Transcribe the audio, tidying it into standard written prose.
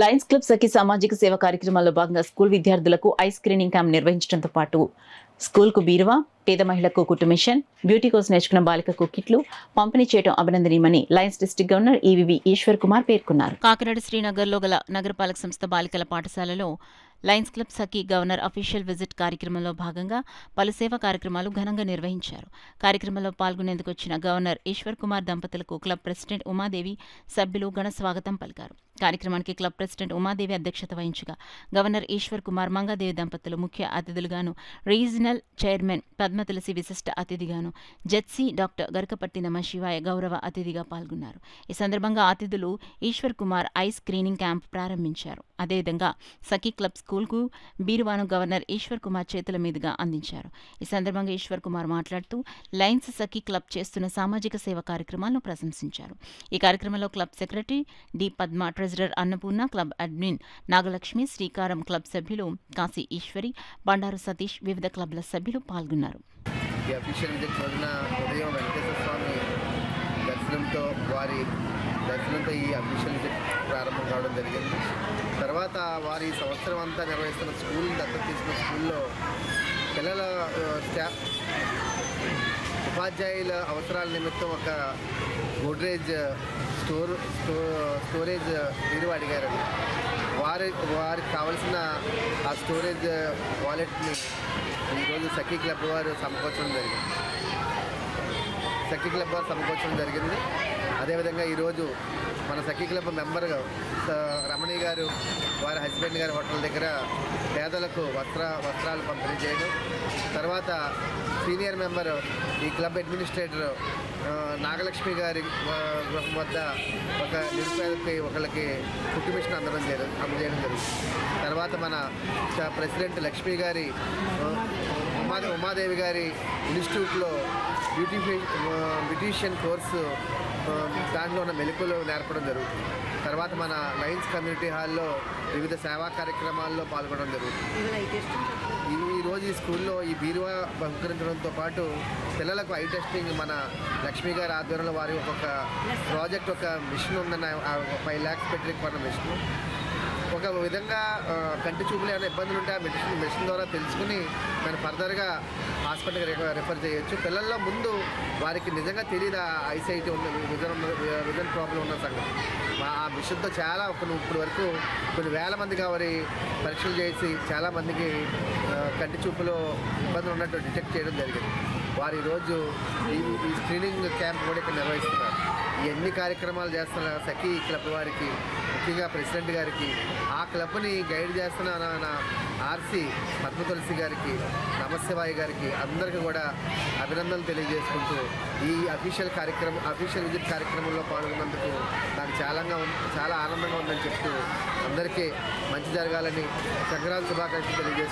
Lions Club సఖి సామాజిక సేవ కార్యక్రమాల్లో భాగంగా స్కూల్ విద్యార్థులకు ఐ స్క్రీనింగ్ క్యాంప్ నిర్వహించడంతో పాటు స్కూల్కు బీరువా, పేద మహిళకు కుట్టు మిషన్, బ్యూటీ కోర్స్ నేర్చుకున్న బాలికకు కిట్లు పంపిణీ చేయడం అభినందనీయమని Lions district governor E V V Eshwar Kumar పేర్కొన్నారు. కాకినాడ శ్రీనగర్లో గల నగరపాలక సంస్థ బాలికల పాఠశాలలో Lions Club Sakhi governor official visit కార్యక్రమంలో భాగంగా పలు సేవా కార్యక్రమాలు ఘనంగా నిర్వహించారు. కార్యక్రమంలో పాల్గొనేందుకు వచ్చిన గవర్నర్ ఈశ్వర్ కుమార్ దంపతులకు క్లబ్ ప్రెసిడెంట్ ఉమాదేవి, సభ్యులు ఘన స్వాగతం పలికారు. కార్యక్రమానికి క్లబ్ ప్రెసిడెంట్ ఉమాదేవి అధ్యక్షత వహించగా గవర్నర్ ఈశ్వర్ కుమార్, మంగాదేవి దంపతులు ముఖ్య అతిథులుగాను, రీజనల్ చైర్మన్ పద్మతులసి విశిష్ట అతిథిగాను, జెడ్సీ డాక్టర్ గరకపర్తి నమశివాయ గౌరవ అతిథిగా పాల్గొన్నారు. ఈ సందర్భంగా అతిథులు Eshwar Kumar eye screening camp ప్రారంభించారు. అదేవిధంగా సఖీ క్లబ్ స్కూల్కు బీరువాను గవర్నర్ ఈశ్వర్ కుమార్ చేతుల మీదుగా అందించారు. ఈ సందర్భంగా ఈశ్వర్ కుమార్ మాట్లాడుతూ లయన్స్ సఖీ క్లబ్ చేస్తున్న సామాజిక సేవ కార్యక్రమాలను ప్రశంసించారు. ఈ కార్యక్రమంలో club secretary D Padma, treasurer Annapurna, club admin Nagalakshmi, శ్రీకారం క్లబ్ సభ్యులు కాశీ ఈశ్వరి, బండారు సతీష్, వివిధ క్లబ్ల సభ్యులు పాల్గొన్నారు. ఈ అఫీషియల్ విజిట్ రోజున ఉదయం వెంకటేశ్వర స్వామి దర్శనంతో ఈ అఫీషియల్ విజిట్ ప్రారంభం కావడం జరిగింది. తర్వాత వారి సంవత్సరం అంతా నిర్వహిస్తున్న స్కూల్ దత్తత తీసుకున్న స్కూల్లో పిల్లల స్టాఫ్ ఉపాధ్యాయుల అవసరాల నిమిత్తం ఒక గోడ్రేజ్ స్టోరేజ్ మీరు అడిగారండి. వారికి కావలసిన ఆ స్టోరేజ్ వాలెట్ని ఈరోజు సఖీ క్లబ్ వారు సమకూర్చడం జరిగింది. అదేవిధంగా ఈరోజు మన సఖీ క్లబ్ మెంబర్ రమణి గారు వారి హస్బెండ్ గారి హోటల్ దగ్గర పేదలకు వస్త్రాలు పంపిణీ చేయడం, తర్వాత సీనియర్ మెంబర్ ఈ క్లబ్ అడ్మినిస్ట్రేటర్ నాగలక్ష్మి గారి గృహం వద్ద ఒక నిరుపేదకి ఒకళ్ళకి కుట్టు మిషన్ అందజేయడం జరిగింది. తర్వాత మన ప్రెసిడెంట్ లక్ష్మి గారి ఉమాదేవి గారి ఇన్స్టిట్యూట్లో బ్యూటీషియన్ కోర్సు దాంట్లో ఉన్న మెలకువలు నేర్పడం జరుగుతుంది. తర్వాత మన లయన్స్ కమ్యూనిటీ హాల్లో వివిధ సేవా కార్యక్రమాల్లో పాల్గొనడం జరుగుతుంది. ఈరోజు ఈ స్కూల్లో ఈ బీరువా బహుకరించడంతో పాటు పిల్లలకు ఐ టెస్టింగ్ మన లక్ష్మి గారి ఆధ్వర్యంలో వారి ఒక్కొక్క ప్రాజెక్ట్ ఒక మిషన్ ఉందన్న 5 lakhs పెట్టి కొన్న మిషన్ ఒక విధంగా కంటి చూపులు ఏమైనా ఇబ్బందులు ఉంటే ఆ మిషన్ ద్వారా తెలుసుకుని దాన్ని ఫర్దర్గా హాస్పిటల్కి రెఫర్ చేయొచ్చు. పిల్లల్లో ముందు వారికి నిజంగా తెలియదు ఐసైట్ ఉన్న విజన్ ప్రాబ్లం ఉన్న సంగతి. ఆ మిషన్తో చాలా ఇప్పుడు వరకు కొన్ని వేల మందికి వారి పరీక్షలు చేసి చాలామందికి కంటి చూపులో ఇబ్బందులు ఉన్నట్టు డిటెక్ట్ చేయడం జరిగింది. వారు ఈరోజు ఈ స్క్రీనింగ్ క్యాంప్ కూడా ఇక్కడ నిర్వహిస్తున్నారు. ఈ అన్ని కార్యక్రమాలు చేస్తున్న సఖీ క్లబ్ వారికి, ముఖ్యంగా ప్రెసిడెంట్ గారికి, ఆ క్లబ్ని గైడ్ చేస్తున్న ఆర్సీ పద్మతులసి గారికి, నమశివాయ గారికి అందరికీ కూడా అభినందనలు తెలియజేసుకుంటూ ఈ అఫీషియల్ విజిట్ కార్యక్రమంలో పాల్గొన్నందుకు నాకు చాలా ఆనందంగా ఉందని చెప్తూ అందరికీ మంచి జరగాలని సంక్రాంతి శుభాకాంక్షలు తెలియజేసుకుంటూ